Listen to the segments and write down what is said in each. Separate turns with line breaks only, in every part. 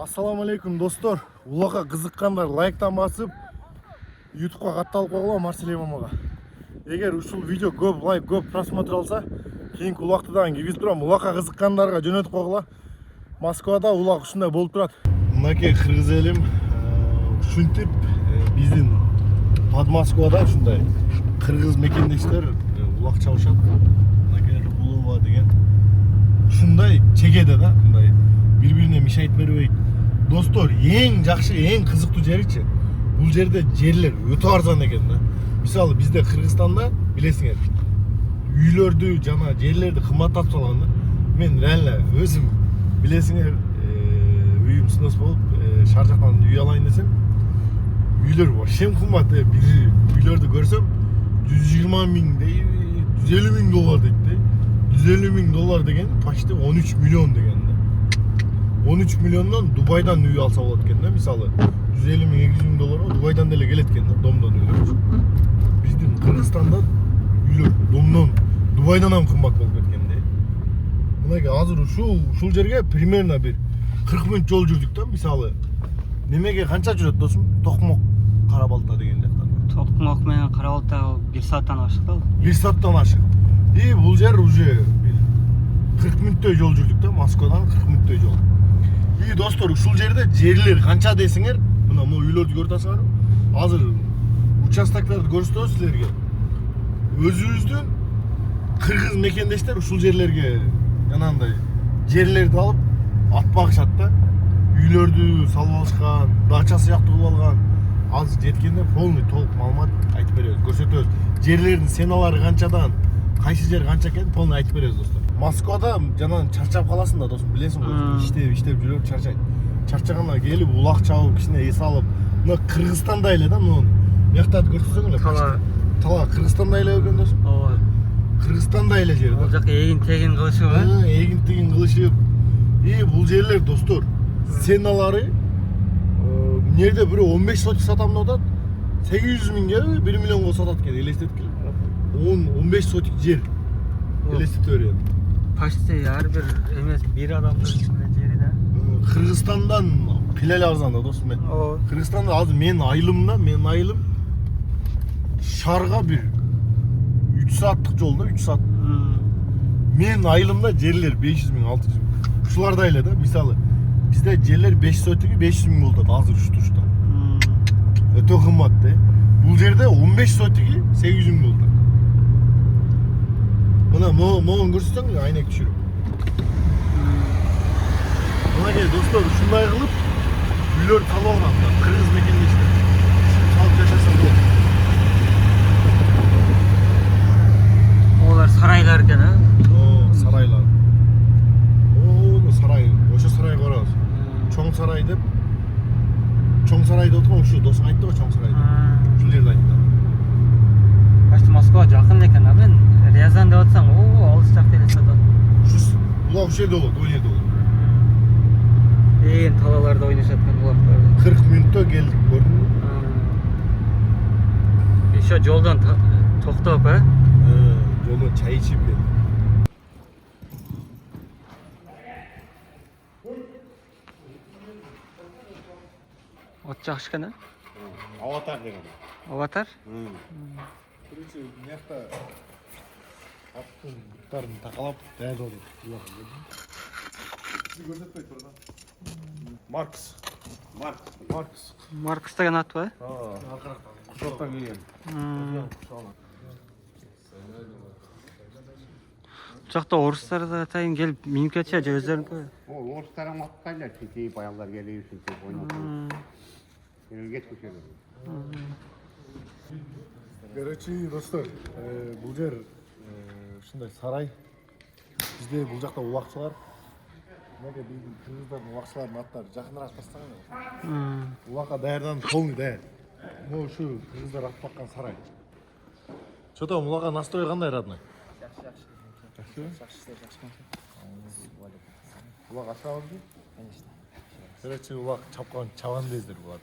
Assalamu алейкум достор. Улаға қызыққандар лайктан басып, YouTube'ға қатталып қойғыла Марселей мамаға. Егер ушул видео көп лайк, көп просмотр алса, кейінгі улақтыдан кегіз тұрам. Улаға қызыққандарға жөнөтіп қойғыла. Москвада улақ ушундай болып тұрады. Мынаке қырғыз елім ушинтип биздин под Москвада ушундай қырғыз мекендештер улақ чабышат. Мынаке Рыбулова деген ушундай чегеде да, мындай бири-бирине мешайт бербейт. Достор, ең жакшы, ең кызыктуу жеричи. Бул жерде жерлер өтө арзан экен да. Мисалы бизде Кыргызстанда билесиңер, үйлөрдү жана жерлерди кымбаттатып салган да. Мен реально өзүм билесиңер, үйүм снос болуп, шаар жактан үй алайын десем, үйлөр вообще кымбат. Бир үйлөрдү көрсөм, 120 миң дей, 150 миң доллар дейт да. 150 миң доллар деген почти 13 миллион деген да. 13 миллионнан Дубайдан үй алса болот экен да. Мисалы 150 миң 200 миң долларга Дубайдан деле келет экен да, домдон үйлөр. Биздин Кыргызстанда үйлөр домдон Дубайдан ham кымбат болуп кеткен да. Мынаке азыр ушул жерге примерно бир 40 мүнөт жол жүрдүк да. Мисалы немеге канча жүрөт досум? Токмок, Кара-Балта деген жактан.
Токмок менен Кара-Балта 1 сааттан ашык да.
1 сааттан ашык. И бул жер уже 40 мүнөттөй жол жүрдүк да, Москвадан 40 мүнөттөй жол. И достор, ушул жерде жерлер канча десеңер, мына үйлөрдү көрүп атасыңар. Азыр участоктарды көрсөтөбүз силерге. Өзүбүздүн кыргыз мекендештер ушул жерлерге жанагындай жерлерди алып ат багышат да. Үйлөрдү салып алышкан, дача сыяктуу кылып алган. Азыр жеткенде полный толук маалымат айтып беребиз, көрсөтөбүз. Жерлердин ценалары канчадан, кайсы жер канча экенин полный айтып беребиз достор. Москвада жанагы чарчап каласың да досум, билесиң го, иштеп жүрөп чарчайт. Чарчаганда келип улак чабып, кичине эс алып, мына Кыргызстанда эле да, муну мыяктарды көрсөтсөң эле. Тала Кыргызстанда эле экен досум.
Ооба.
Кыргызстанда эле жер да.
Ал жака эгин-тегин кылышып,
эгин-тегин кылышып. И бул жерлер достор, ценалары эмнеде бирөө 15 сотик сатам деп атат, 800 миңге 1 миллионго сатат экен, элестеткиле. 10-15 сотик жер. Элестете берет.
Почти ар бир эмес бир адамдын жери да.
Кыргызстандан кыйла эле арзан да досум мен. Кыргызстанда азыр менин айылым шаарга бир 3 сааттык жол да, 3 саат. Менин айылымда жерлер 500 миң, 600 миң. Ушуларда эле да, мисалы бизде жерлер 5 сотиги 500 миң болот азыр уштушта. Өтө кымбат да. Бул жерде 15 сотиги 800 миң болот. Мына могун көрсөтсөң эле айнек түшүрүп. Мынаке достор, ушундай кылып үйлөр салып алган да, кыргыз мекендештер. Салып жашаса болот.
Олар сарайлар экен,
Сарайлар. Сарай, ошо сарайга барабыз. Чоң сарай деп. Чоң сарай деп аткан ушу досуң айтты го, чоң сарай деп. Ушул жерде айтты.
Почти Москва жакын экен, а мен Рязан деп атсаң, алыс жакта эле сатат.
Улак ушул жерде болот, о жерде болот.
Талаларда ойнашат экен улактар.
40 мүнөттө келдик, көрдүңбү?
Еще жолдон токтоп,
жолдон чай ичип келдик.
От жакшы экен,
Аватар деген.
Аватар?
Бірінші мыякта аттың бұттарын тақалап дәл олды. Сізді көрсетпей тұрда. Маркс
деген ат ба?
Құшақтан келген.
Жақта орыстар да атайын келіп миніп кетсе, же өздеріңкі?
Орыстар аңлатпайлар, çünkü баялар келейін çünkü ойнап. Келгет көшеді.
Короче, достар, бұл жер ушундай сарай. Бизде бұл жақта улакчылар. Неге биздин кыргыздардын улакчылардын аттары жакыныраак бастаган. Улакка даярданып полный даяр. Могу ушу кыргыздар ат баккан сарай. Чо там улакка настрой кандай родной? Жакшы. Улак ашабызбы? Конечно. Короче, улак чапкан чабан бездер булат.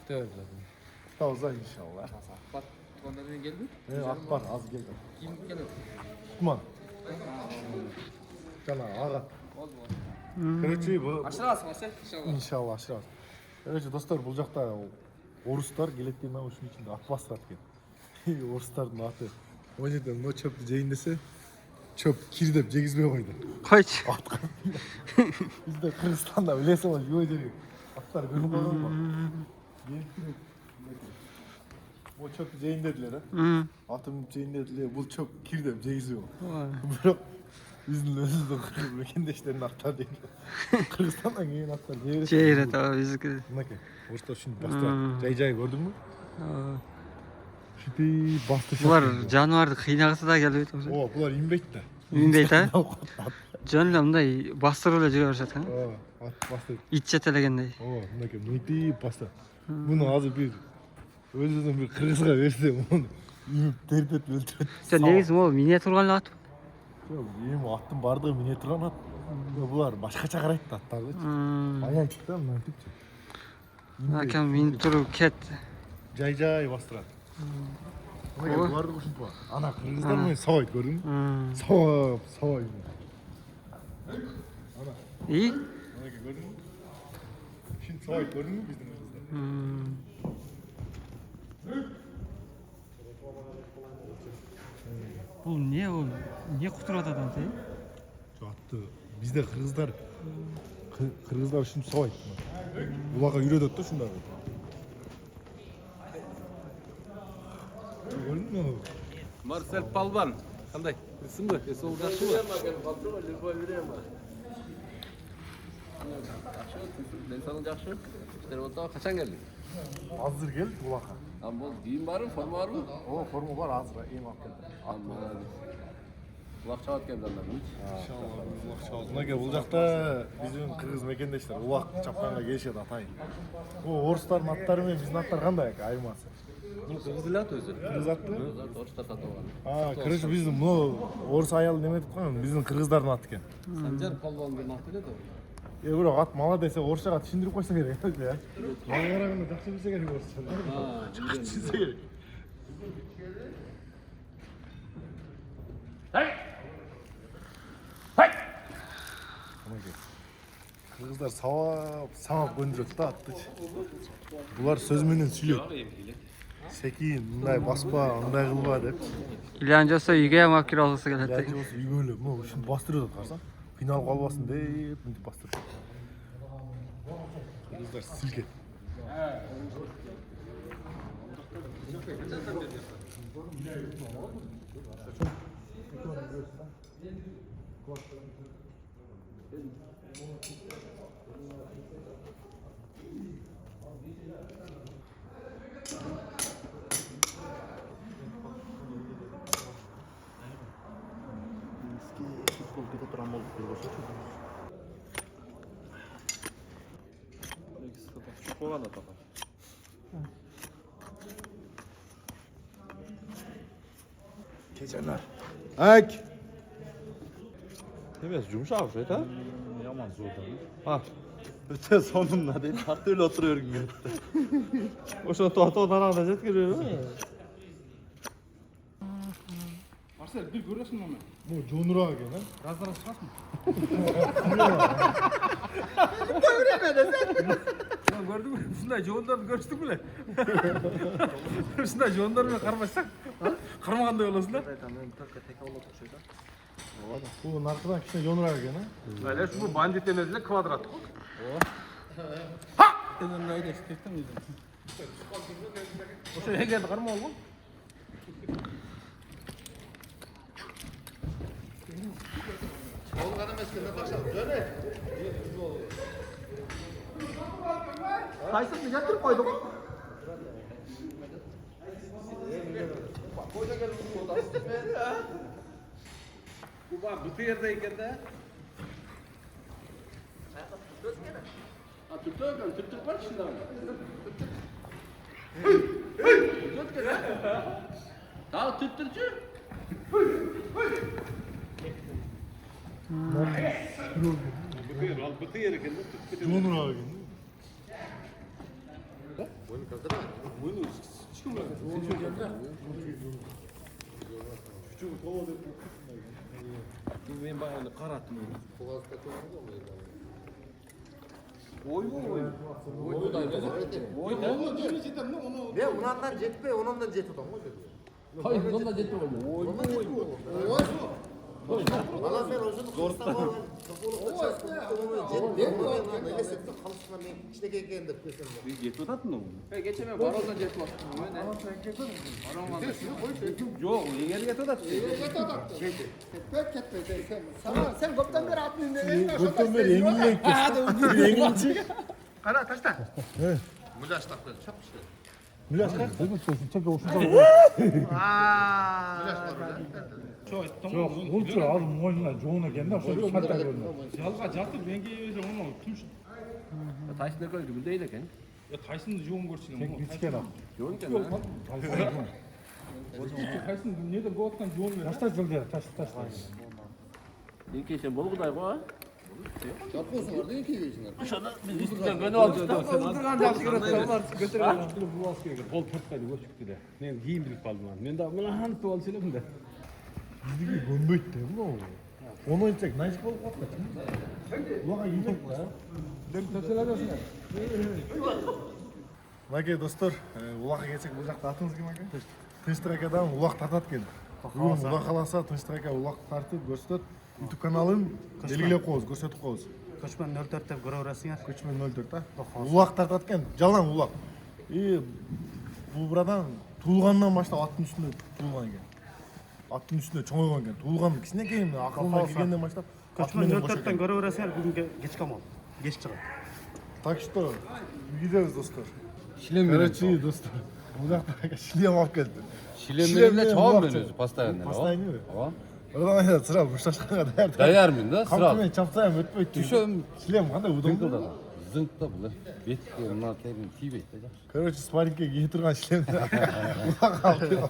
Кутабыз иншалла.
Ат тугандар менен келди?
Ат бар, аз келди.
Ким келет?
Кутман. Жана ага.
Болду.
Короче,
Ашырасың, Асель, иншалла.
иншалла ашырабыз. Короче, достар, бул жакта орустар келет дейм, ушунун ичинде ат бастырат экен. Орустардын аты. О жерден мына чөптү жейин десе, чөп кир деп жегизбей койду.
Койчу.
Атка. Бизде Кыргызстанда билесиң, жөө жерге аттар көнүп калган. Бул чөптү жейин дедилер, атым жейин дедилер, бул чөп кир деп жегизбей койду. Бирок биздин өзүбүздүн мекендештердин аттары дейт. Кыргызстандан келген аттар жей
Жейрет aba биздики.
Мынакей, орустар ушинтип бастырат. Жай көрдүңбү? Шипи бастырышат.
Булар жаныбарды кыйнагысы да келбейт окшойт.
О, булар инбейт да.
Үнбейт а? Жөн эле мындай бастырып эле жүрө беришет экен.
Ат бастырып.
Ит жетелегендей.
Мынакей, мынтип бастырат. Муну азыр бир өзүбүздүн бир кыргызга берсе, муну имип тердетип өлтүрөт.
Сен негизи могу мине турган эле ат.
Жок, эми аттын бардыгы мине турган ат. Булар башкача карайт да аттарды. Аянт да мынтипчи.
Акам минип туруп кет.
Жай бастырат. Буларды ушинтип бар. Ана кыргыздар менен сабайт, көрдүңбү? Сабайт. Ана.
И?
Мынакей, көрдүңбү? Ушинтип сабайт, көрдүңбү биздин кыргыздар?
Бул не ол? Не кутурат адам те?
Атты бизде кыргыздар ушинтип сабайт. Буларга үйрөтөт да ушундай. Көрдүңбү?
Марсель Палван. Кандай? Исимби? Эсол жакшыбы? Денсаулык жакшы? Иштер болсо качан келдиң?
Азыр келди буларга.
Бул кийим барбы, форма барбы?
Форма бар азыр, эң алып келди.
Улак чабат экен жандарым.
Иншалла мынакей бул жакта биздин кыргыз мекендештер улак чапканга келишет атайын. Бул орустардын аттары менен биздин аттар кандай экен айырмасы?
Бул кыргыз эле ат өзү.
Кыргыз аты?
Орустар сатып алган.
Короче биздин мына орус аялы неме деп койгон, биздин кыргыздардын аты экен.
Санжар Палван деген ат эле да.
Бирок ат мала десе орусчага түшүндүрүп койсо керек. Мага караганда жакшы билсе керек орусчаны. Жакшы билсе керек. Кыргыздар сабап көндүрөт да аттычы. Булар сөз менен сүйлөйт. Секин, мындай баспа, мындай кылба деп.
Илан жаса үйгө алып кире алгысы келет.
Яки болсо үйгө эле, могу ушинтип бастырып атат карасаң. Кыйналып калбасын деп мынтип бастырып. Кыргыздар силкет.
Куган ата.
Keçenler. Ak.
Demez yumuşak şey ha?
Yaman zordan.
Ha. Öte sonunda değil. Hatta öyle oturuyor gibi. O şu tohtadan alacak giriyor.
Marcel, bir görüyorsun mu?
Bu Jonura eкен, ha?
Razlara çıkasın. Gördün mü? Şunday joğunlarını görüştük bile. Şunday joğunlarını karmaşsak. Karmaganda olasın da.
Bu narkıdan kişine Jonura eкен, ha?
Öyle şu bandit denediler kvadrat. Senin öyle istekten miydin? O şey geldi karma oldu. Kaysın mı yatırıp koydum. Bu var, bütün yerdeyken de. Tüttük var şimdi ama. Daha tüttürcü.
Jonura eкен.
Ben bana öyle karattım öyle.
Ne ondan jetpe, ondan jet otan mı dedi?
Hayır, ondan jet oldu.
Bana sen özünü kırsan var. Jet ne bu? Elesip de kalışına men içine gelgen dep desem.
jet atadın mı?
Geçeme barozdan jet var.
Yok, yengeli jet atat.
Sen koptan beri atmıyorsun.
Götten beri eminle eminle.
Kara taştan.
Mülaş kalk. Çek o şurada. Olçu abi moyuna joğuna geldi. Şöyle şartta gördüm.
жалға жатып мен келіп оны түн
Taşla koydu, bu değil eken.
тайсынды жуын көрсең
Tek bitken al.
Yoğun ken.
тайсын неден болыватқан жуын
Taş taş yolda taş.
İlk işin bol kuday koy.
Yapıyorsun orada iki geçin.
Biz üstünden gönü aldık da.
Bu askerge bol төртқайды өшікті де. Мен кейін біліп қалдым аны. Мен дағы мына анты алып сөйледім де.
Bizdeki gönbeyt de bu. Onu içecek. Nice bol kapta. Ulağa yiyecek bu ya. Мәке достар, улаққа келсек бұл жақта атыңыз кім әке? Тыныштыракадан улақ тартат келді. Бүгін улақ қаласа Тыныштырака улақ тартып көрсетеді. YouTube каналын белгілеп қойыңыз, көрсетіп қойыңыз.
Көшмен 04 деп көре бересіңер.
Көчмен 04 та. Улақ тартат екен, жалаң улақ. Бұл бұрадан туылғаннан баштап аттың үстінде туылған екен. Аттың үстінде чоңойған екен. Туылған кішкенекей ақылына келгеннен баштап
Көшмен 04-тен көре бересіңер, бүгін кеш қамал. Кеш шығады.
Так что, виделись, достар. Короче, достар, бұл жақта шлем алып келді.
Шлеммен чабам мен өзі постоянно.
Постоянно. Oradan ayda sıra buşlaşқанға даяр.
Daярмын да, сразу.
Қамтымен чапсайым өтпейді.
Түшем.
Шлем қандай удобно.
Зыңқта бұл. Бетке мына терін тибейді да.
Короче, спаррингке кие тұрған шлемді улақ алып келіп.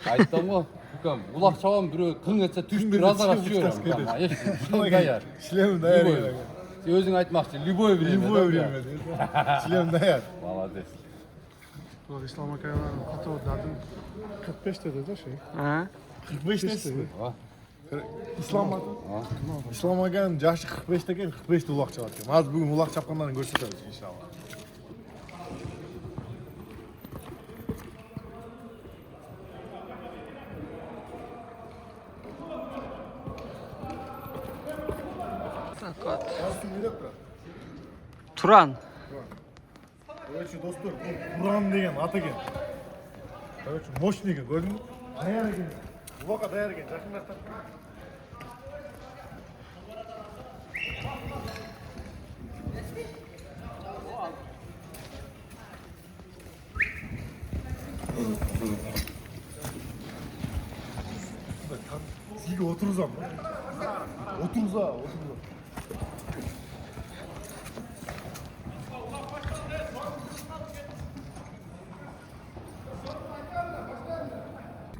Айттым ғой, Күкем, улақ чабам біреу қың етсе түшіп разаға сүйер. Даяр.
Шлем даяр.
Өзің айтмақшы, любой время.
Любой время. Шлем даяр.
Молодец.
İslam Akaya'nın katı oldu. 45 dedi de şey. 45 dedi. İslam adı. İslam Akaya'nın yaşı 45 deken 45'te ulaq çabak. Az bugün ulaq çapqanlarını gösteririz inşallah.
Turan.
Короче, достар, бұл Туран деген аты екен. Короче, мощный екен, көрдің бе? Даяр екен. Улаққа даяр екен, жақындастар. Сізге отырғызам ба? Отырғыза.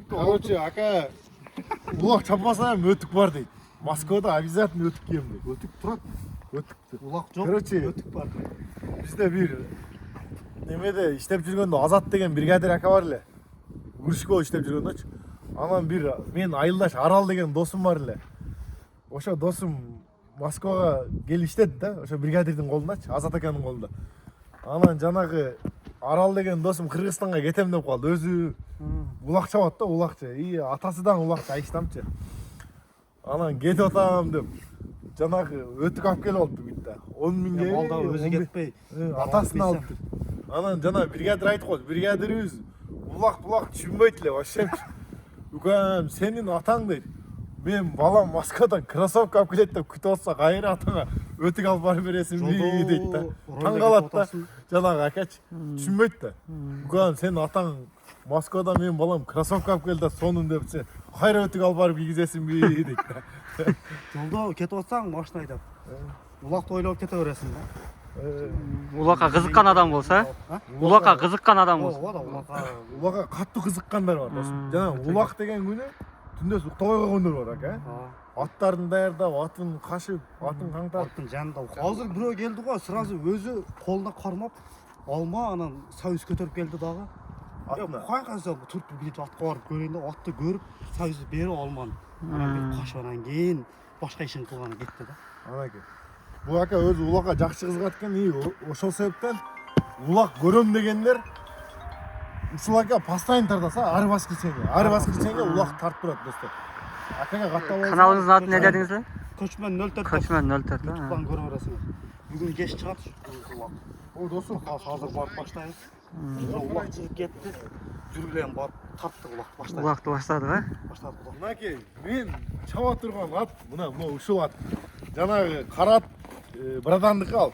Короче, ака, улақ чаппаса өтік бар дейді. Москвада обязательно өтік киемін дейді. Өтік тұрады. Өтікті.
Улақ жоқ,
Короче,
өтік бар.
бізде бір немеде іштеп жүргенде Азат деген бригадир ака бар еле. Гуршко іштеп жүргенде. Анан бір мен айылдаш Арал деген досым бар еле. Ошо досым Москваға келіп іштеді да, ошо бригадирдің қолындачы, Азат аканың қолында. Анан жанагы Арал деген досым Кыргызстанға кетем деп қалды. Өзі улақ чабат да, улақчы. Атасыдан улақчы, айыштамчы. Анан кетіп атам деп жанагы өтік алып келіп алыпты бүйтті. 10 миңге.
Малда өзі кетпей.
Атасын алыпты. Анан жана бригадир айтып қойды. Бригадирибиз улақ түшүнбөйт эле вообще. Үкем, сенин атаң дейді. Мен балам Москвадан кроссовка алып келет деп күтіп отса, кайра атаңа өтік алып барып бересің бе дейді да. Таң қалады да. Жанагы акачы түшүнбөйт да. Үкем, сенин атаң Москвадан мен балам кроссовка алып келді сонун депсе, кайра өтік алып барып кигизесің бе дейді да.
Жолда кетіп отсаң, машина айдап. Улақты ойлап кете бересің да.
Улаққа қызыққан адам болса, улаққа қызыққан адам болса.
Улаққа қатты қызыққандар бар. Жана улақ деген күні түнде ұйықтабай қалғандар бар ака. Аттарын даярдап, атын қашып, атын қаңтарып.
Аттың жанында. Қазір біреу келді ғой, сразу өзі қолына қармап, алма анан союз көтеріп келді дағы. Қай қазір тұрып бүйтіп атқа барып көрейін де, атты көріп, союзды беріп алманы. Анан қашып анан кейін башқа ишин қылғаны кетті да.
Ана ке. Бул ака өзү улакка жакшы кызыгат экен. Ошол себептен улак көрөм дегендер ушул ака постоянно тартаса, ар воскресенье улак тартып турат достор. Акага каттап
Каналыңыздын атын не дедиңиз?
Көчмөн 04.
Көчмөн 04.
Ютубтан көрө бересиңер. Бүгүн кеч чыгат улак.
О достор,
Азыр барып баштайбыз. Улак чыгып кетти. Жүргүлөн барып тарттык улак баштайбыз.
Улакты баштадык, а?
Баштадык улак.
Мынакей, мен чаба турган ат, мына ушул ат. Жанагы карат брадандыкы ал.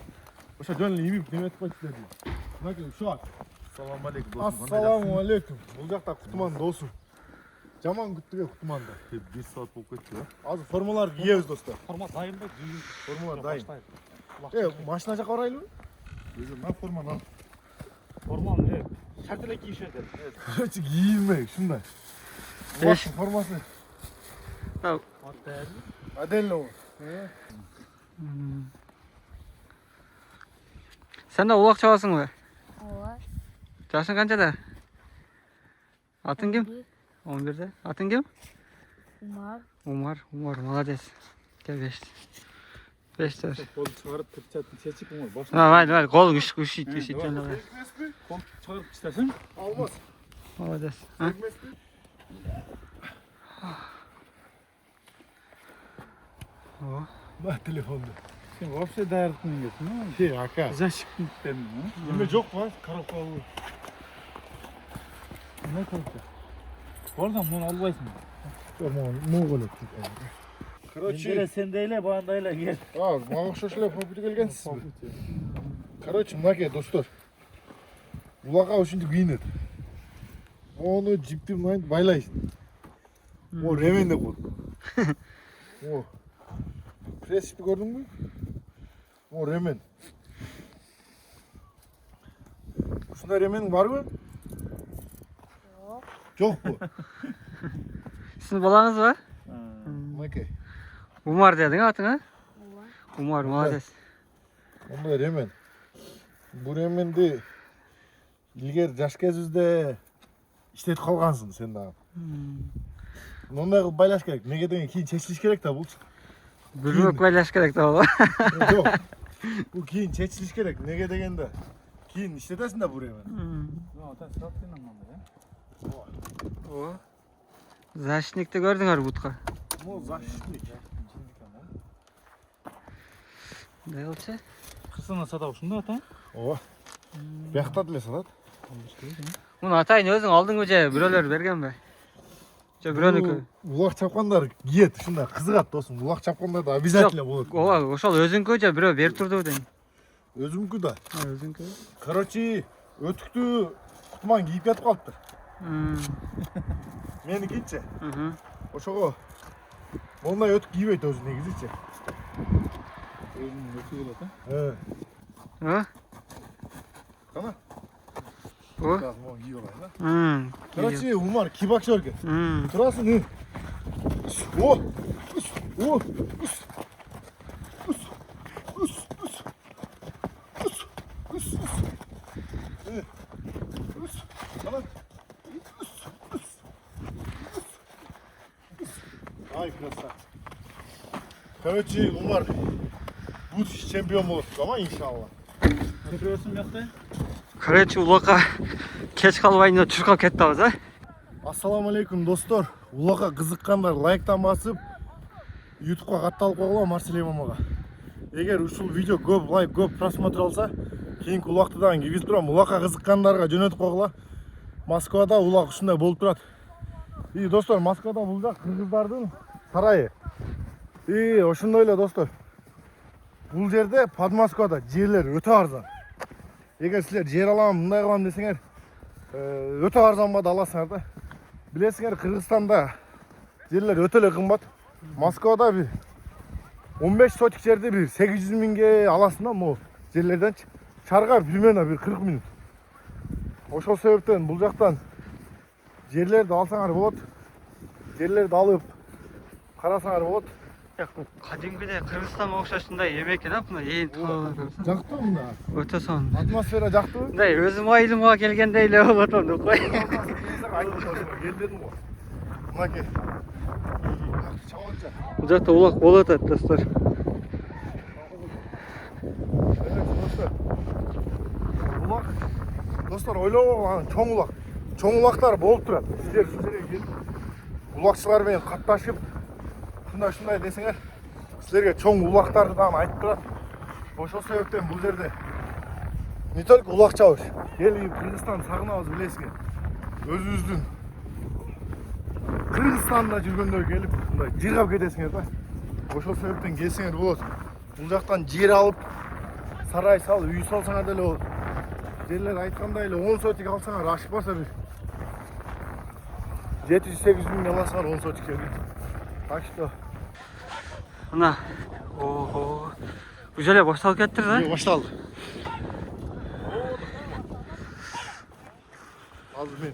Ошо жөн эле имип неметип койчу деди. Мынакей ушул ат.
Ассаламу алейкум досум.
Ассаламу алейкум. Бул жакта Кутман досу. Жаман күттүгө Кутманда.
1 saat болуп кетти да.
Азыр формаларды кийебиз достор.
Форма дайынбы?
Форма дайын. Машина жака барайлыбы? Өзү на форманы ал.
Форманы шарт эле кийишет.
Короче, кийилмей, ушундай.
Эш.
Формасы.
Тау.
Отдельно.
Сен да улак чабасыңбы?
Ооба.
Жашың канчада? Атың ким? 11-де. Атың ким?
Умар.
Умар, молодец. Кел 5 жаш.
Кол чыгарып тепчатын чечип оңой. Баш.
Майли, колуң үшүйт жана.
Кол чыгарып иштесең,
Алмаз.
Молодец.
На телефонду.
сен вообще даярдык менгесиң,
Şey ака.
защиттин тем,
Неме жок ба? Коробка алуу.
не көрсө. Болдом, муну албайсың.
Могул эле. Короче,
Сен дейле, баандай эле кел.
мага окшош эле попит келгенсизби? Короче, мынакей достор. Улакка ушинтип кийинет. Ону жиптин мынтип байлайсың. О, ремен деп кой. О. Пресипти көрдүңбү? О, ремен. Ушундай ремениң барбы? Жокпу?
Сиздин балаңызбы?
Мынакей.
Умар дедиң атың, а?
Ооба.
Умар, молодец.
Ондай ремен. Бул ременди илгер жаш кезибизде иштетип калгансың сен дагы. Мындай кылып байлаш керек. Неге деген кийин чечилиш керек да бул.
Бүрмөк байлаш керек да ол.
Жок. Бул кийин чечилиш керек. Неге дегенде кийин иштетесиң да бул ремен.
О. Защитникти көрдүңөр бутка.
Ну, защитник.
Мындай болчу.
Кысына сата ушунда ата?
Ооба. Биякта деле сатат.
Муну атайын өзүң алдыңбы же бирөөлөр бергенби? Же бирөөнүкү?
Улак чапкандар кийет, ушундай кызыгат досум. Улак чапкандар да обязательно болот.
Ооба, ошол өзүңкү же бирөө берип турдубу дейм.
Өзүмкү да.
Өзүңкү.
Короче, өтүктү Кутман кийип кетип калыптыр. Меникичи. Ошого мондай өтүк кийбейт өзү негизичи.
Өзүнүн өтү болот,
О?
Кана?
О?
Так, могу кийип алайын да. Короче, Умар кибакчы экен. Турасың. О! О! Ай, красавчик. Короче, Умар будущий чемпион болот ама иншалла.
Көрөсүң бакта?
Короче, улакка кеч калбайын деп чуркап кетебиз, а?
Ассаламу алейкум достор. Улакка кызыккандар лайктан басып, YouTube'га катталып койгула Марсель мамага. Эгер ушул видео көп лайк, көп просмотр алса, кийинки улакты дагы киргизип турам. Улакка кызыккандарга жөнөтүп койгула. Москвада улак ушундай болуп турат. И достор, Москвада бул жак кыргыздардын сарайы. И ошондой эле достор. Бул жерде Подмосквада жерлер өтө арзан. Эгер силер жер алам, мындай кылам десеңер, өтө арзан баада аласыңар да. Билесиңер, Кыргызстанда жерлер өтө эле кымбат. Москвада бир 15 сотик жерди бир 800 миңге аласың да, могу жерлерден чарга примерно бир 40 минут. Ошол себептен бул жактан жерлерди алсаңар болот. Жерлерди алып карасаңар болот.
Кадимгидей Кыргызстанга окшошундай эме экен, а, мына ээн тоо.
Жактыбы мында?
Өтө сонун.
Атмосфера жактыбы?
Мындай өзүм айылымга келгендей эле болуп атам деп кой.
Кел дедим го. Мынакей. Чабатча.
Бул жакта улак болуп атат, достор.
dostlar. Ulak. Dostlar oylab oğlan çoğun ulak. Çoğun ulaklar bolup turат. Sizler şu жерге келип улакчылар менен катташып шундай десеңер силерге чоң улактарды дагы айтып турат. Ошол себептен бул жерде не только улакчабыз, эл Кыргызстанды сагынабыз билесиңер. Өзүбүздүн Кыргызстанда жүргөндө келип мындай жыргап кетесиңер да. Ошол себептен келсеңер болот. Бул жактан жер алып, сарай салып, үй салсаңар деле болот. Жерлер айткандай эле 10 сотик алсаңар ашпаса бир 700-800 миң аласыңар 10 сотикке. Так что
Мына. Ого. Бул жерде башталып кеттир да?
башталды. Азыр мен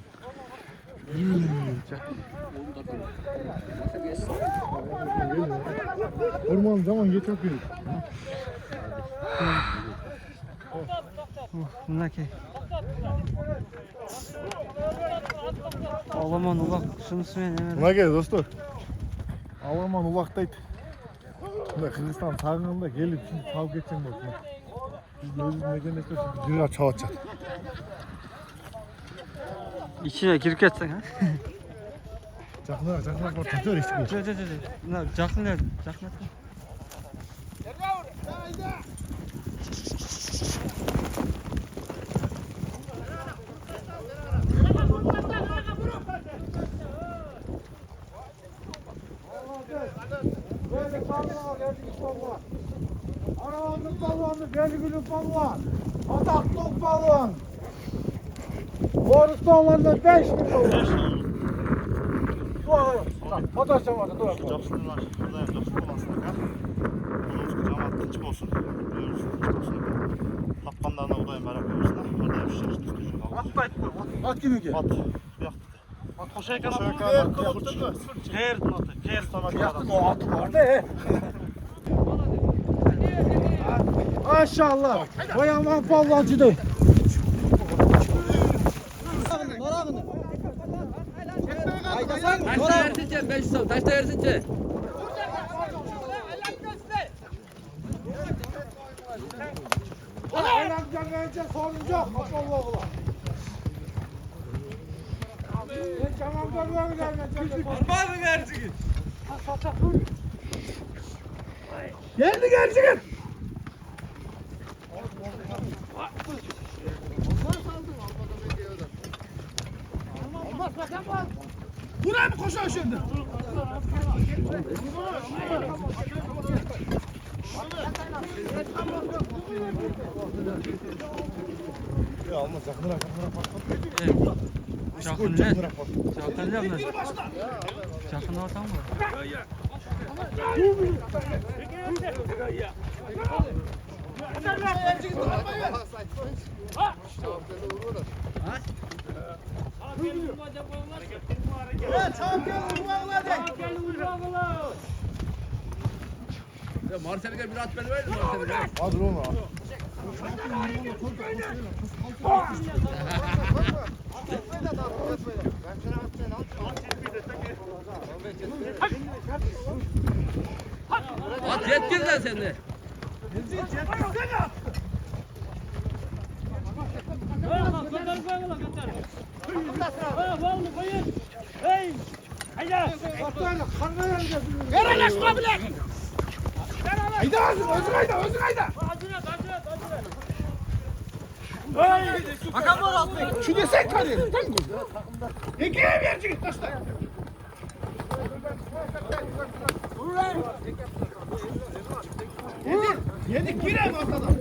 Orman zaman geçiyor ki.
Мынакей. Аламан улак шунысы менен эме.
Мынакей достор. Аламан улактайт. Мына Кыргызстан сагынганда келип салып кетсең болот. Биз өзүбүз мекендештер жыга чабып атышат.
İçine girip ketsen ha?
Жакыныраак бар төтөр эчип.
Жо. Мына жакын эле, жакын эле.
Aramızın balonu, belgili balon. Ataklı balon. Borustanlarında 5 milyon. Fotoğrafı vardı, dur.
Жакшылар, Кудайым жакшы боласыңар. Болобузга жамаат тынч болсун. Тынч болсун. Тапкандарына Кудайым баракат берсин. Кудайым шашты.
Atmayıp koy. At kimi ki?
At. Buyak.
At koşarken
Koşarken
atı.
Ker atı. Ker sana
Yaktın o atı var ne? Maşallah. Koyaman ballacıdı.
Taşla versince 5 son. Taşla versince.
Oynanacak önce sorunca kapalı oğlan. Ben camamda böyle oynayacağım. Olmaz mı gerçeğin? Geldi gerçeğin. Buraya mı koşuyor şimdi?
Ya olmaz yakınırak
Жақын эле. Жақын эле мына. Жақын атам го.
Marcel'e bir at beni ver. Marcel'e.
Hadi oğlum.
At yetkil lan sen de.
Şu desek hadi. Ege'ye verecek taşlar. Yedik gireyim ortadan.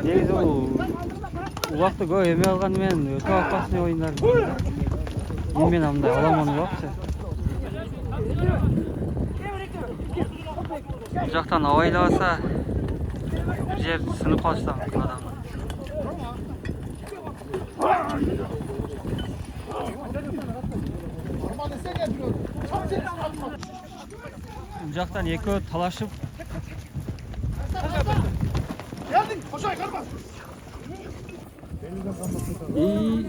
Негизи бул улакты көп эме алганы менен өтө опасный оюндар. Мен андай аламан улакчы. Бул жактан абайлабаса бир жер сынып калса адам. Бул жактан экөө талашып
Geldin koşay kardeş.
И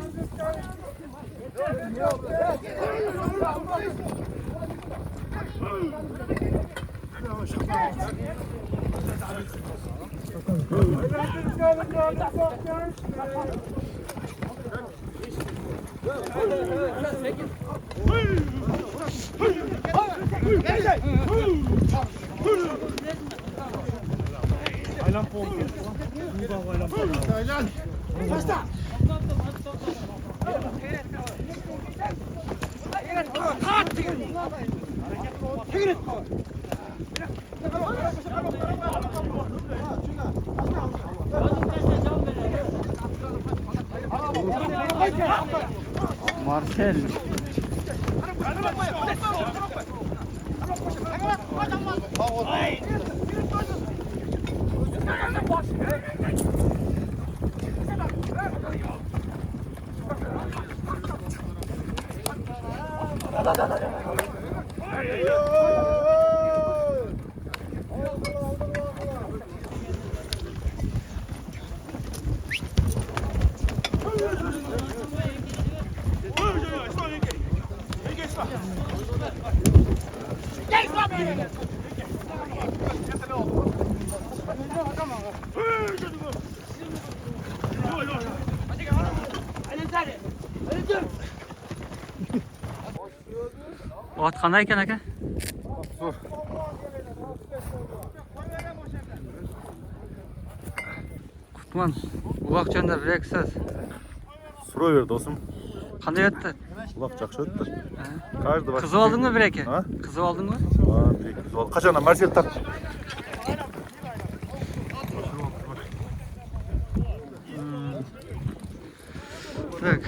Marcel. Ot qanday ekan aka? Kutman, uloq jo'nda bir so'z.
Suraver do'stim.
Qanday o'tdi?
Uloq жақсы o'tdi. Каждый
Qizib oldingmi bir aka?
Ha?
Qizib oldingmi?
Ha, bir ikki oldu. Qachondan Marsel tart.
Так.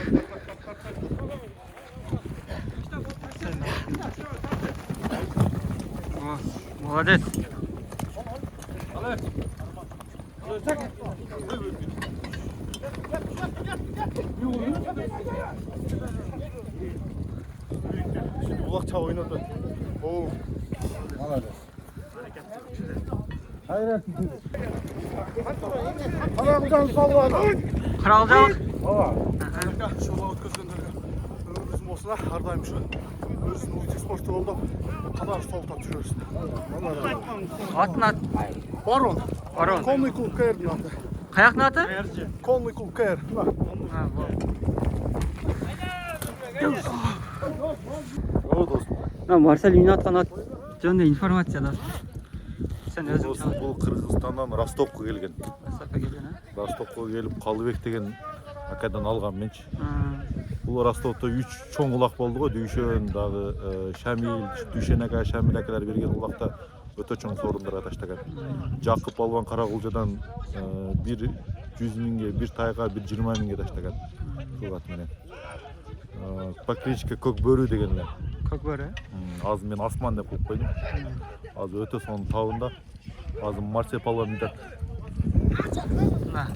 О, молодец.
Şimdi ulakça oynadı. Oo. Hayret. Anamdan sallan.
Qirolchilik.
Şola өткізгендерге өзім осылар ардайым şu өзінің мультиспортты қолдап қадар стол тап жүресің.
Atın at.
Барон.
Барон.
Конный клуб КР'дің аты.
Qayoqni ati?
Конный клуб КР.
Ha, bu.
О, достым.
Ha, Marcel uyni atgan at. Jonda informatsiya dostum. Sen o'zing
Достым, бұл Қырғызстаннан Ростовқа келген.
Ростовқа келген, а?
Ростовқа келіп Қалыбек деген акадан алған менші.
Ha.
Бұл Ростовта 3 чоң ұлақ болды ғой. Дүйшен, дағы Шамил, Дүйшен ака, Шамил акалар берген ұлақта өте чоң сорындарға таштаған. Жақып Албан Қарағұлжадан бір 100 мыңға, бір тайға, бір 20 мыңға таштаған. Сол атменен. Покричка көк бөрі дегенлер.
Көк бөрі?
Азы мен Асман деп қойып қойдым. Азы өте соның тауында. Азы Марсел палуан медаль.
Na.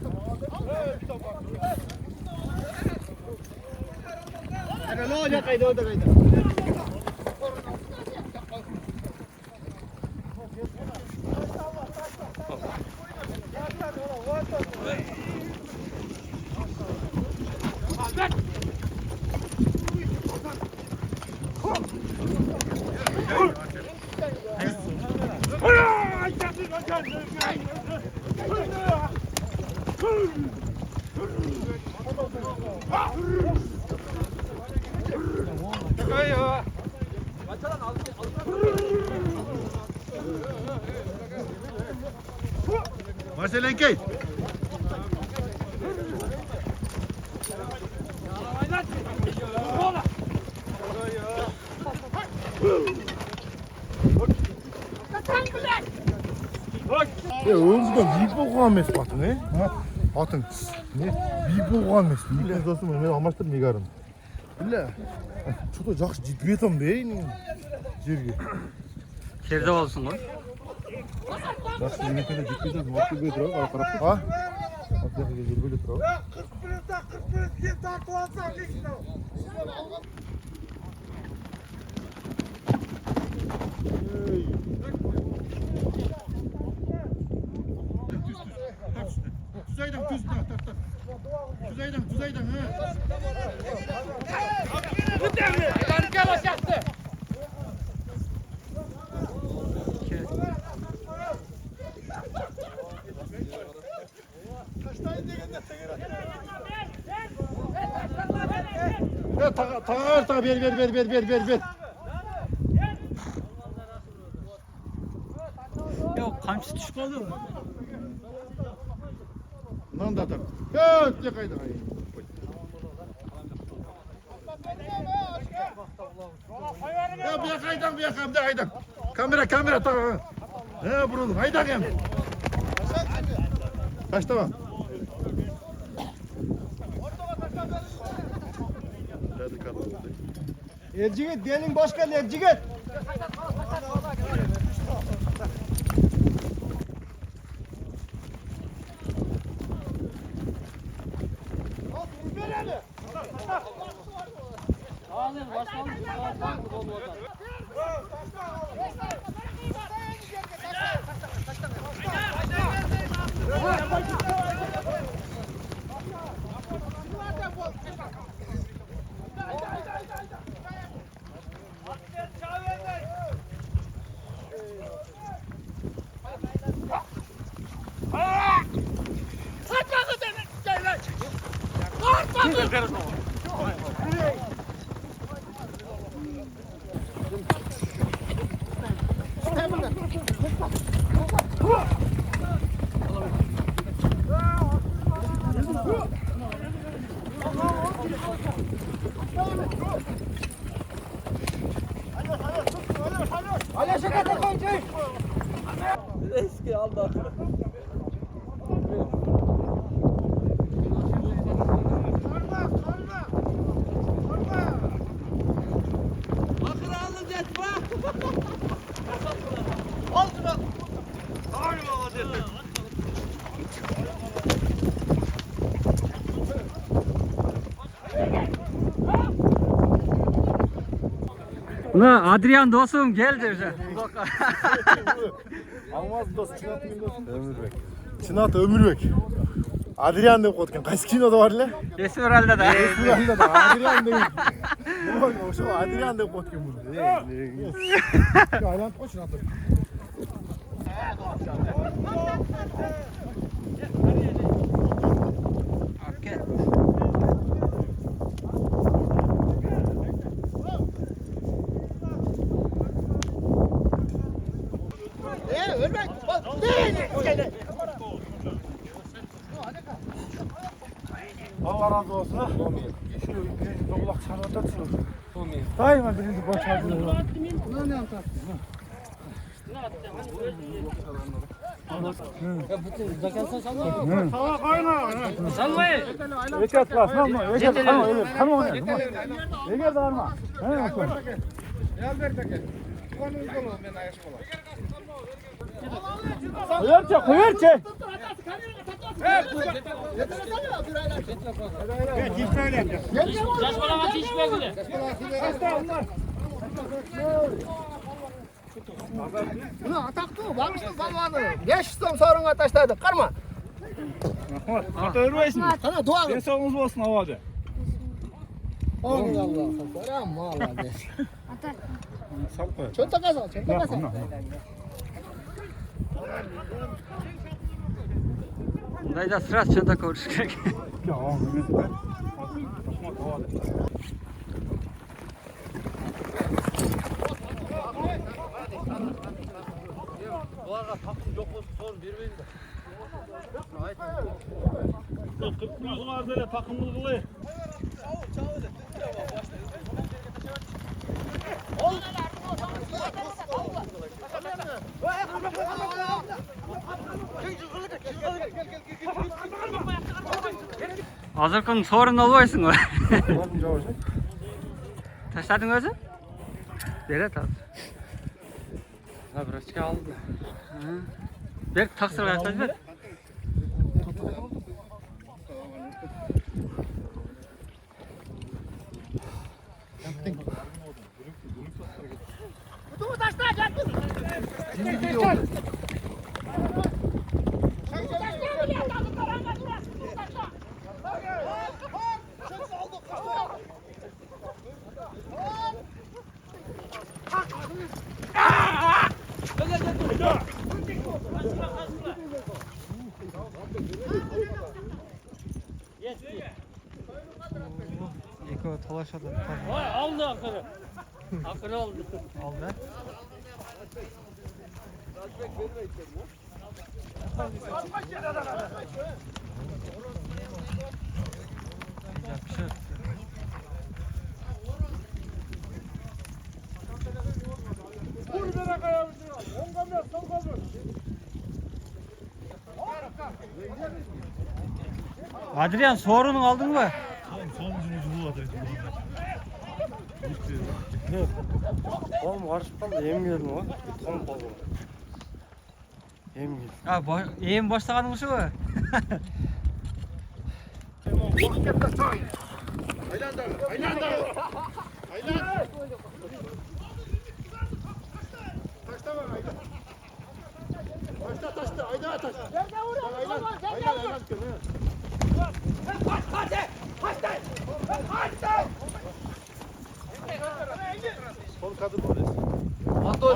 Marcel Enkey. Өзіңден биік болған емес батың, Атың. Биік болған емес. Биік болсын, мен алмаштырып негарым. Біле. Что-то жақсы жетіп етім бе, жерге.
Жерде болсын ғой.
Жақсы жегенкені жетіп етім, атты бе тұрау, қарап тұр. Атты бе бөлі тұрау.
41 тартып алсаң,
Düz aydan düz tart. Tuzaydan ha. Ya tağa ver.
Yok kamçı düşüp kaldı mı?
Lan da atar. Ya ne kaydı. Ya bir kaydan. Kamera tağa. He burun haydan hem. Kaçta var?
Ercigit diyelim başkan Ercigit.
Eski aldı.
Buna Adrian dostum geldi.
Almaz dost Çınat'ın dostu. Ömürbek. Çınat Ömürbek. Adrian deb qo'ygan. Qaysi kinoda bor ile?
Esmeralda da.
Esmeralda da Adrian deb. O'sha Adrian deb qo'ygan buni. Aylanib qo'y Çınat'ı. Allah razı olsun. Şu dolak sanata çıkıyor. Daima birinci başarılı. Tamam kayna.
Salmayın.
Ekat klasman mı? Ekat kanma. Ekat darma. Koyarça.
Saçmalama çişme güle.
Bunu ataklı bakıştı zamanı. 5 so'm so'ringa tashladi. Qarma.
Ata örmeysin.
Qana dua qil.
Sağımız olsun havada.
Allah. So'ram molades.
Sal koy.
Cho'ntaqa sol, cho'ntaqa sol.
Bundayda sıra çanta koyuş gerek.
Bularga takım yok olsun sorun vermeyin de.
Kırklar böyle takımlı kılıyor.
Hazırkın sorun olmayısın o. Taşladın özü? Deret abi.
Ha biraz aldı.
Berk taksır ayakta ver. Eko'ya talaşады.
Aldı akırı. Akırı aldı.
Aldı. Yapışır. Adrian sorunu aldın mı?
Oğlum karışıp kaldı. Yem geldim o. Tamam kaldı. Yem geldim.
Ha, yem başlaganın şu.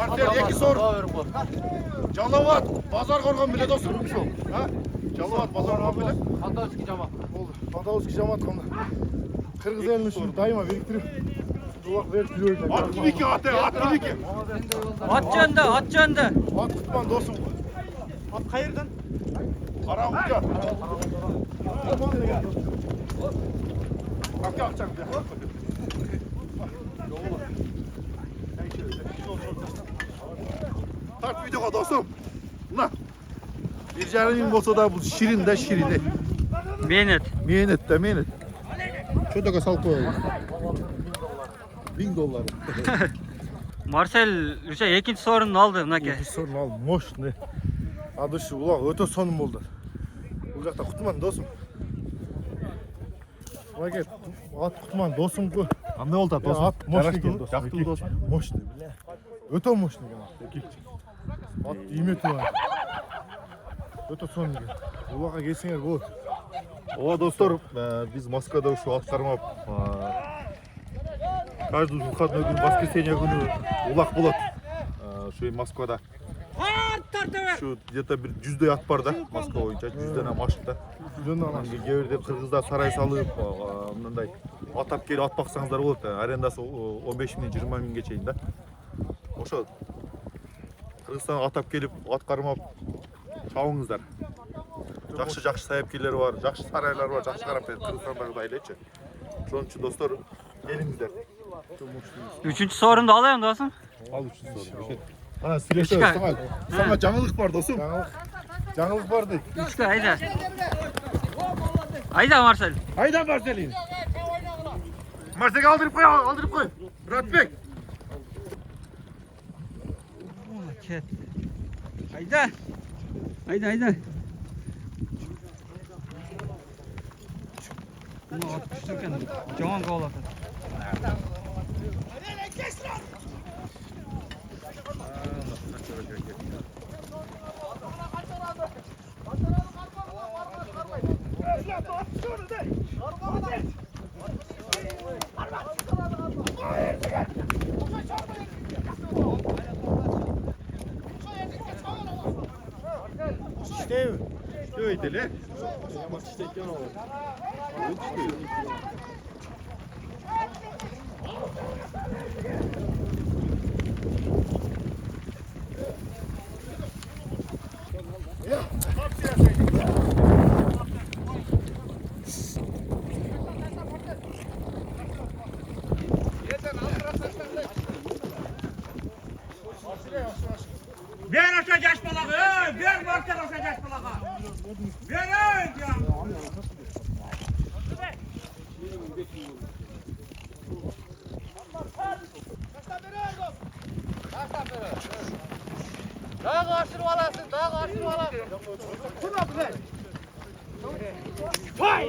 Martel iki sor. Calavat, pazar korgan bile dostum şu. Ha? Calavat, pazar korgan bile.
Fantastik cama.
Oldu. Fantavski jamat kondu. Kırgız elini şunu dayıma biriktirip dolak verip yürüyor. At gibi ki at gibi ki.
At candı.
At tutman dostum.
At kayırdan.
Kara uca. Bak yapacağım ya. Tart videoya dostum. Buna. Bir canın olsa da bu şirin de şirini.
Menet.
Menet. Şurada sal koyalım. $1000.
Marcel ikinci sorununu aldı mınake.
Bir sorun al. Moş ne? Adı şu ulak öte sonum oldu. Bu жақта kutman dostum. Mınake at kutman dostum bu.
Ne oldu
dostum? At moş ne dostum?
Jaktı dostum.
Moş ne bile. Öte moş ne gel. At imet var. Öte son ne gel. Ulaka gelsinler bu.
Ova dostlar, biz Moskvada şu at karmap. Каждый выходной күн, воскресенье күні улақ болады. Şu Moskvada. Şu где-то bir 100'dey at бар да, Moskva бойынша 100'ден машықта. Кейбірде Қырғызда сарай салып, мынандай атап келіп at бақсаңыздар болады. Арендасы 15 000 20 000-ге чейін да. Ошо Қырғызстан атап келіп at қармап шауыңыздар. Жақсы саяпкерлер бар, жақсы сарайлар бар, жақсы қарап Қырғызстандағыдай элечи. Ошон үчүн достор, келиңиздер.
Üçüncü sorunu da alayım dostum.
Al üçüncü soru.
Ana silahlar
Çıkar.
sana canlılık var dostum. Canlılık var değil.
Üçte hayda. Hayda Marcel.
Hayda Marcel'in. Marcel'i aldırıp koy. Murat Bey.
Ket. Hayda. Hayda. Bunu atmıştırken caman kovaladı.
İşte
öyle.
Ver aşağı yaş balağı. Ver Marcel aşağı yaş balağı. Ver ya. Daha karşılığı alasın, daha karşılığı alasın. Hay!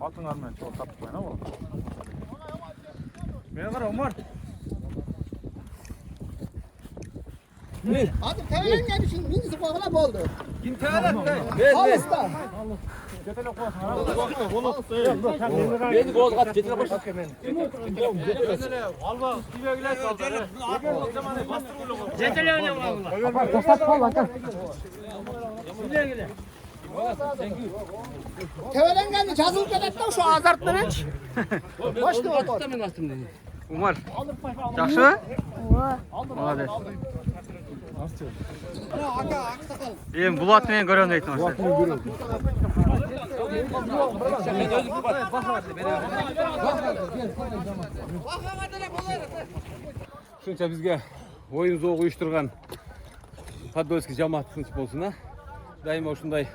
Алтын армен чоң тартып қойна бұл. Мені қара, Омар.
Hadi tevelen gelmişsin, minisi kovala oldu.
Kim tevelen de?
Alıstan.
Beni bozgat getire boş.
Tevelen gelmiş, yazılıp gelette şu azartları. Başta otur.
Umar. Жақсы?
Ооба.
Молодец. Енді бұл атымен көремін дейтін осы.
Шынша бізге ойын зоғы ұйыштырған Подольский жамаат тыныш болсын, а? Дайыма ушундай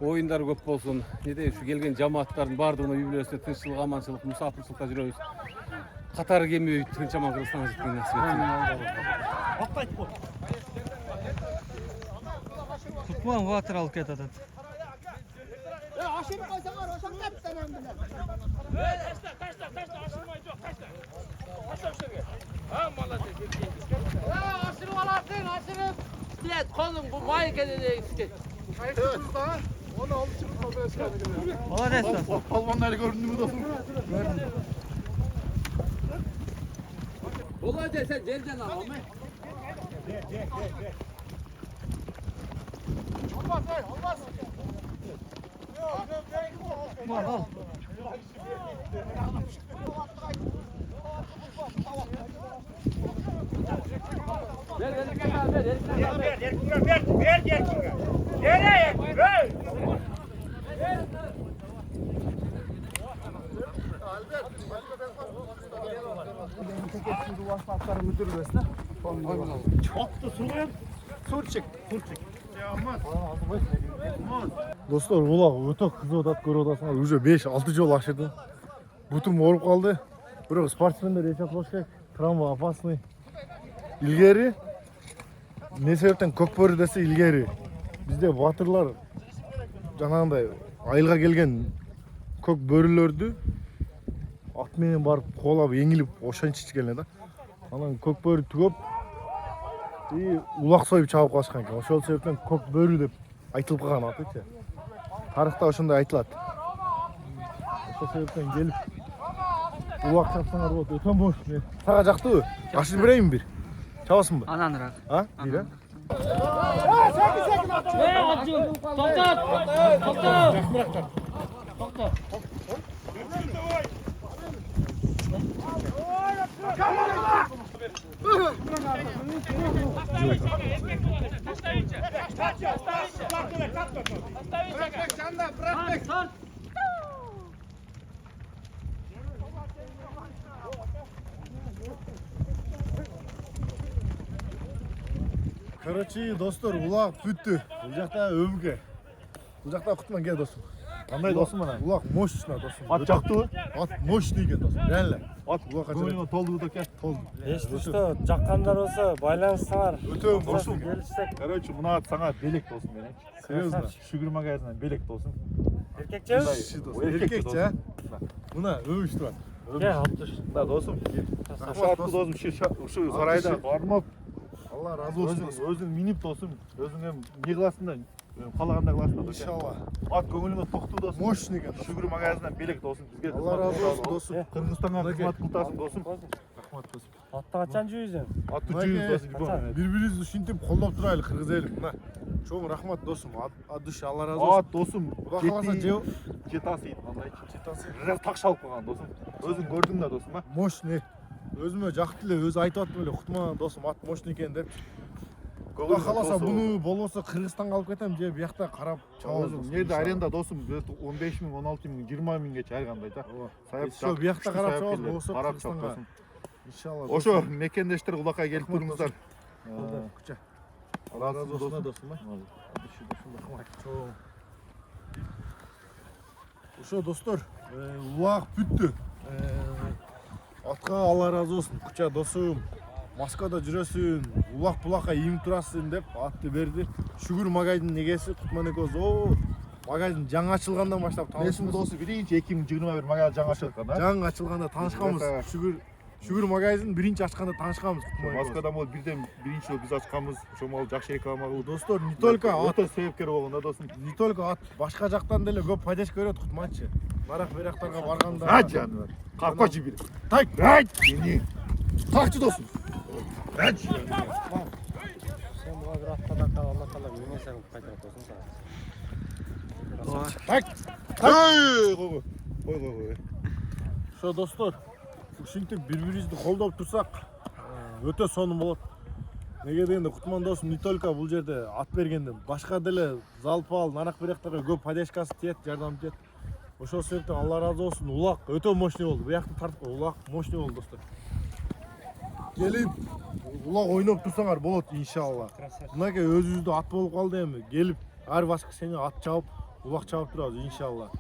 ойындар көп болсын. Не дейм, шу келген жамааттардын бардығына үй бүлөсүнө тынччылык, аманчылык, мусафирчиликта жүрөбүз. Катары кемей тынч аман Кыргызстанга жеткен насип этсин.
Tutmam water alıp кетет.
Aşırı koysalar, o şakta bir tane bilen.
Taşla aşırmay yok taşla. Taşla şuraya. Ha молодец. Aşırı alasın aşırı. Diyet kolun bu may kedede isket.
Молодец.
Palvanlar göründü mü dostum?
Olay sen gelden al.
Dostlar, улак өтө кызып атат, көрүп атасыңар. Уже 5-6 жол ашырды. Бутум ооруп калды. Бирок спортсмендер эчеп болуш керек. Травма опасный. Илгери не себептен көкбөрү десе илгери. Бизде батырлар жанагындай айылга келген көк бөрүлөрдү ат менен барып коолап эңилип ошентип ичкен эле да. Анан көк бөрү түгөп и улак союп чабып калышкан экен. Ошол себептен көк бөрү деп айтылып калган атычы. Тарыхта ошондой айтылат. Ошол себептен келип улак чапсаңар болот. Өтө бош. Сага жактыбы? Ашып берейинби бир? Чабасыңбы?
Ананыраак.
А? Бир. Короче, достор, улак бүттү. Бул жакта өбүкө. Бул жакта кутман кел досум.
Кандай досум ана?
Улак мощный досум.
Ат жактыбы?
Ат мощный экен досум. Реально.
Ат көңүлүңө толду да толду.
Эчтишто
жаккандар болсо байланышсаңар.
өтө мощный.
Короче, мына ат сага белек досум менен.
Серьезно?
Шүгүр магазинен белек досум.
Эркекчеби?
Эркекче. Мына өбүш турат.
Кел, аптыш.
Да, досум. Шартты досум ушу сарайда бармап
Алла разы болсун.
өзүң минип досум. Өзүң эми не кыласың да қалағанда қыласың да.
Иншалла.
Ат көңіліңе тоқты досым.
Мощный екен.
Шүгір магазиннан белек досым бізге.
Алла разы болсын досым.
Қырғызстанға қызмет қылтасың досым.
Рахмат досым.
Атты қачан жүйізің?
Атты жүз досым.
Бір-бірімізді ушинтип қолдап тұрайлы қырғыз елі. Мына. Чоң рахмат досым. Ат душы Алла разы болсын.
Ат досым.
Құда қаласа жеу.
Жетасы еді мындай. Жетасы. Раз тақша алып қалған досым. Өзің көрдің да досым, а?
Мощный. Өзіме жақты эле өзі айтып аттым эле Құтман досым ат мощный екен деп. Құда қаласа бұны болмаса Қырғызстанға алып кетем же бұяқта қарап
өзім нерде аренда досым 15 мың, 16 мың, 20 мыңға чайғандай да.
Ошо бұяқта қарап чабыз болса
қарап
Қырғызстанға.
досым.
Иншалла.
Ошо мекендештер Улакай келіп тұрыңыздар.
Күчә.
Разы болсын досым.
Ошо достор, улак бүттү. Атқа Алла разы болсын. Күчә досум. Москвада жүрөсүн, улак булакка ийим турасың деп атты берди. Шүгүр магазин негеси Кутман экөөбүз. О, магазин жаңы ачылгандан баштап
Месим досы биринчи 2021 магазин жаңы ачылган да.
жаңы ачылганда таанышканбыз. Шүгүр магазин биринчи ачканда таанышканбыз.
Москвада мол бирден биринчи биз ачканбыз. Ошо жакшы реклама кылып.
Достор, не только ат,
ата себепкер болгон да досым.
не только ат, башка жактан деле көп поддержка берет Кутманчы. Нарак берактарга барганда.
А жаныбар. Капкачы бир.
Так,
Сени. Такчы досым.
Сен бұға бір аттадан Алла тағала менен саған қайтарып қойсын саған.
так.
Кой.
Ошо достор, ушинтип бири-бирибизди колдоп турсак, өтө сонун болот. Неге дегенде Кутман досум не только бул жерде ат бергенде, башка деле залпал, нарак берактарга көп поддержкасы тиет, жардам тиет. Ошол себептен Алла разы болсун. Улак өтө мощный болду. Буякты тартып кой, улак мощный болду достор. Келип улак ойноп турсаңар болот иншалла. Мынакей өзүбүздө ат болуп калды эми. Келип ар башка сене ат чабып, улак чабып турабыз иншалла.